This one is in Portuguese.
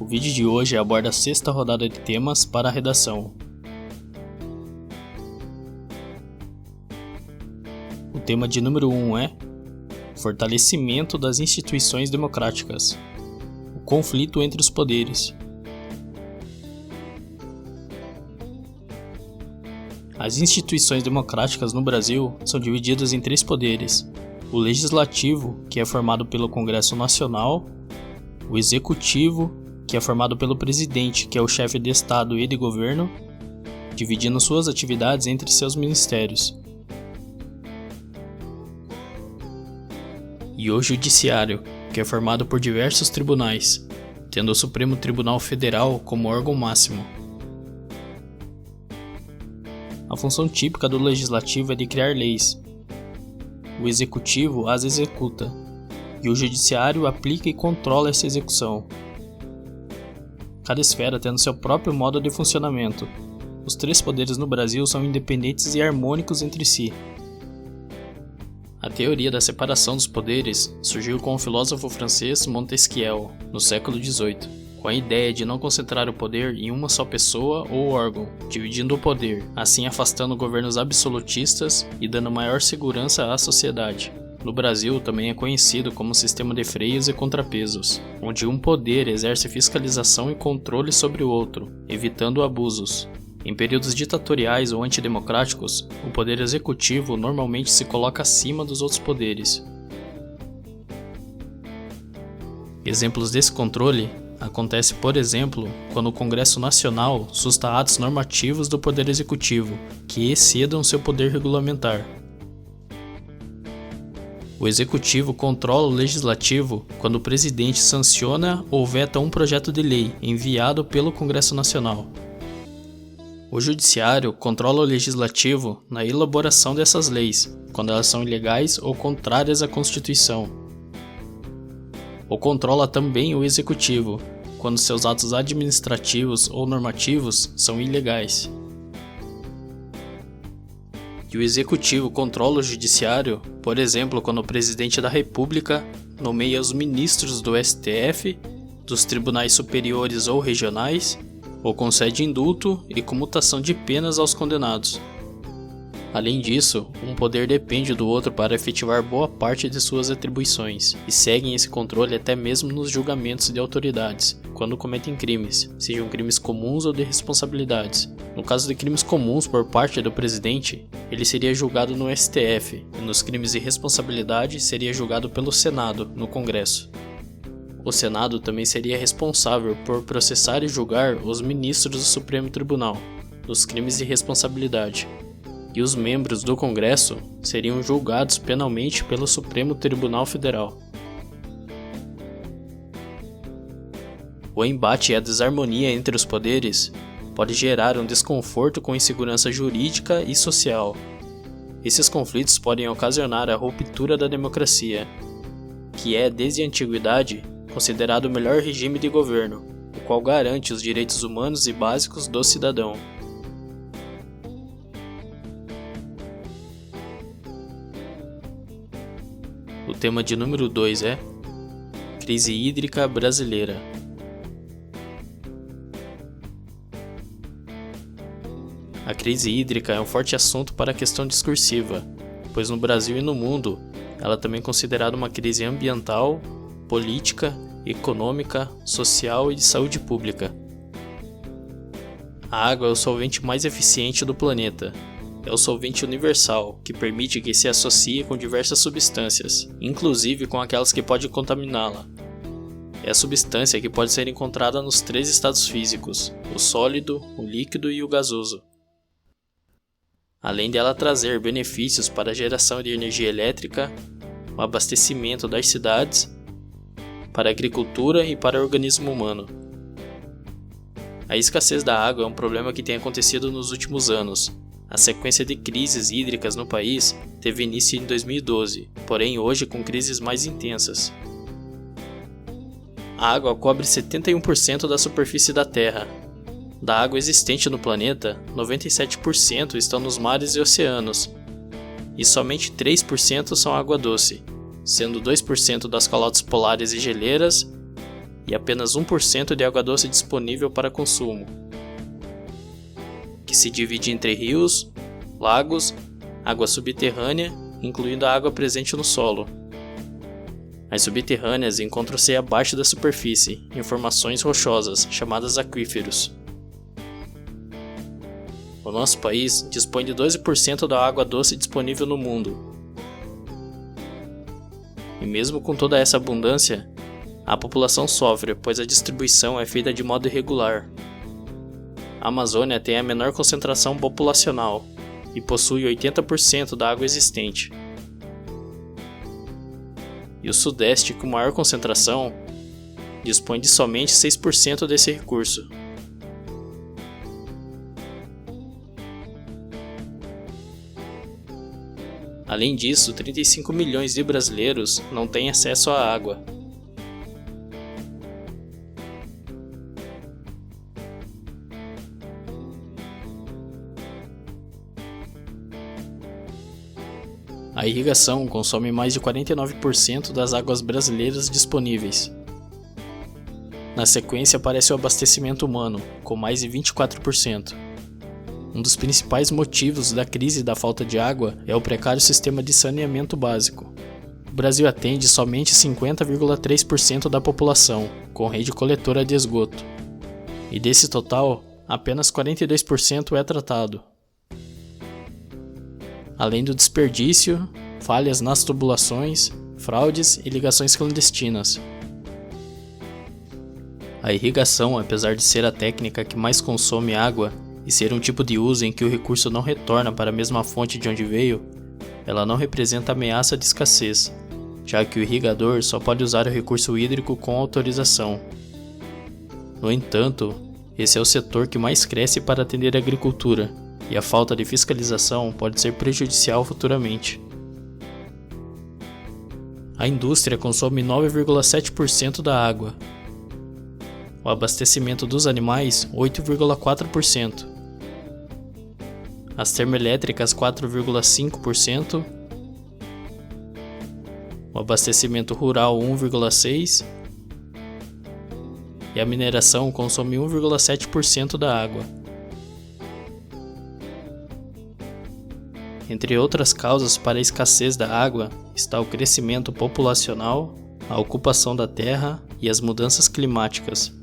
O vídeo de hoje aborda a sexta rodada de temas para a redação. O tema de número 1 é Fortalecimento das instituições democráticas. O conflito entre os poderes. As instituições democráticas no Brasil são divididas em 3 poderes: o Legislativo, que é formado pelo Congresso Nacional, o Executivo, que é formado pelo Presidente, que é o chefe de Estado e de Governo, dividindo suas atividades entre seus ministérios, e o Judiciário, que é formado por diversos tribunais, tendo o Supremo Tribunal Federal como órgão máximo. A função típica do Legislativo é de criar leis. O Executivo as executa, e o Judiciário aplica e controla essa execução. Cada esfera tendo seu próprio modo de funcionamento. Os 3 poderes no Brasil são independentes e harmônicos entre si. A teoria da separação dos poderes surgiu com o filósofo francês Montesquieu, no século XVIII, com a ideia de não concentrar o poder em uma só pessoa ou órgão, dividindo o poder, assim afastando governos absolutistas e dando maior segurança à sociedade. No Brasil também é conhecido como sistema de freios e contrapesos, onde um poder exerce fiscalização e controle sobre o outro, evitando abusos. Em períodos ditatoriais ou antidemocráticos, o poder executivo normalmente se coloca acima dos outros poderes. Exemplos desse controle acontece, por exemplo, quando o Congresso Nacional susta atos normativos do Poder Executivo, que excedam seu poder regulamentar. O Executivo controla o Legislativo quando o Presidente sanciona ou veta um projeto de lei enviado pelo Congresso Nacional. O Judiciário controla o Legislativo na elaboração dessas leis, quando elas são ilegais ou contrárias à Constituição. Ou controla também o Executivo, quando seus atos administrativos ou normativos são ilegais. E o Executivo controla o Judiciário, por exemplo, quando o Presidente da República nomeia os ministros do STF, dos tribunais superiores ou regionais, ou concede indulto e comutação de penas aos condenados. Além disso, um poder depende do outro para efetivar boa parte de suas atribuições, e seguem esse controle até mesmo nos julgamentos de autoridades, quando cometem crimes, sejam crimes comuns ou de responsabilidades. No caso de crimes comuns por parte do presidente, ele seria julgado no STF, e nos crimes de responsabilidade seria julgado pelo Senado, no Congresso. O Senado também seria responsável por processar e julgar os ministros do Supremo Tribunal, nos crimes de responsabilidade. E os membros do Congresso seriam julgados penalmente pelo Supremo Tribunal Federal. O embate e a desarmonia entre os poderes pode gerar um desconforto com insegurança jurídica e social. Esses conflitos podem ocasionar a ruptura da democracia, que é, desde a antiguidade, considerado o melhor regime de governo, o qual garante os direitos humanos e básicos do cidadão. O tema de número 2 é Crise hídrica brasileira. A crise hídrica é um forte assunto para a questão discursiva, pois no Brasil e no mundo ela também é considerada uma crise ambiental, política, econômica, social e de saúde pública. A água é o solvente mais eficiente do planeta. É o solvente universal, que permite que se associe com diversas substâncias, inclusive com aquelas que podem contaminá-la. É a substância que pode ser encontrada nos 3 estados físicos, o sólido, o líquido e o gasoso. Além dela trazer benefícios para a geração de energia elétrica, o abastecimento das cidades, para a agricultura e para o organismo humano. A escassez da água é um problema que tem acontecido nos últimos anos. A sequência de crises hídricas no país teve início em 2012, porém hoje com crises mais intensas. A água cobre 71% da superfície da Terra. Da água existente no planeta, 97% estão nos mares e oceanos, e somente 3% são água doce, sendo 2% das calotas polares e geleiras e apenas 1% de água doce disponível para consumo, que se divide entre rios, lagos, água subterrânea, incluindo a água presente no solo. As subterrâneas encontram-se abaixo da superfície, em formações rochosas, chamadas aquíferos. O nosso país dispõe de 12% da água doce disponível no mundo. E mesmo com toda essa abundância, a população sofre, pois a distribuição é feita de modo irregular. A Amazônia tem a menor concentração populacional e possui 80% da água existente. E o Sudeste, com maior concentração, dispõe de somente 6% desse recurso. Além disso, 35 milhões de brasileiros não têm acesso à água. A irrigação consome mais de 49% das águas brasileiras disponíveis. Na sequência aparece o abastecimento humano, com mais de 24%. Um dos principais motivos da crise da falta de água é o precário sistema de saneamento básico. O Brasil atende somente 50,3% da população, com rede coletora de esgoto. E desse total, apenas 42% é tratado. Além do desperdício, falhas nas tubulações, fraudes e ligações clandestinas. A irrigação, apesar de ser a técnica que mais consome água e ser um tipo de uso em que o recurso não retorna para a mesma fonte de onde veio, ela não representa ameaça de escassez, já que o irrigador só pode usar o recurso hídrico com autorização. No entanto, esse é o setor que mais cresce para atender a agricultura, e a falta de fiscalização pode ser prejudicial futuramente. A indústria consome 9,7% da água. O abastecimento dos animais, 8,4%. As termoelétricas, 4,5%. O abastecimento rural, 1,6%. E a mineração consome 1,7% da água. Entre outras causas para a escassez da água está o crescimento populacional, a ocupação da terra e as mudanças climáticas.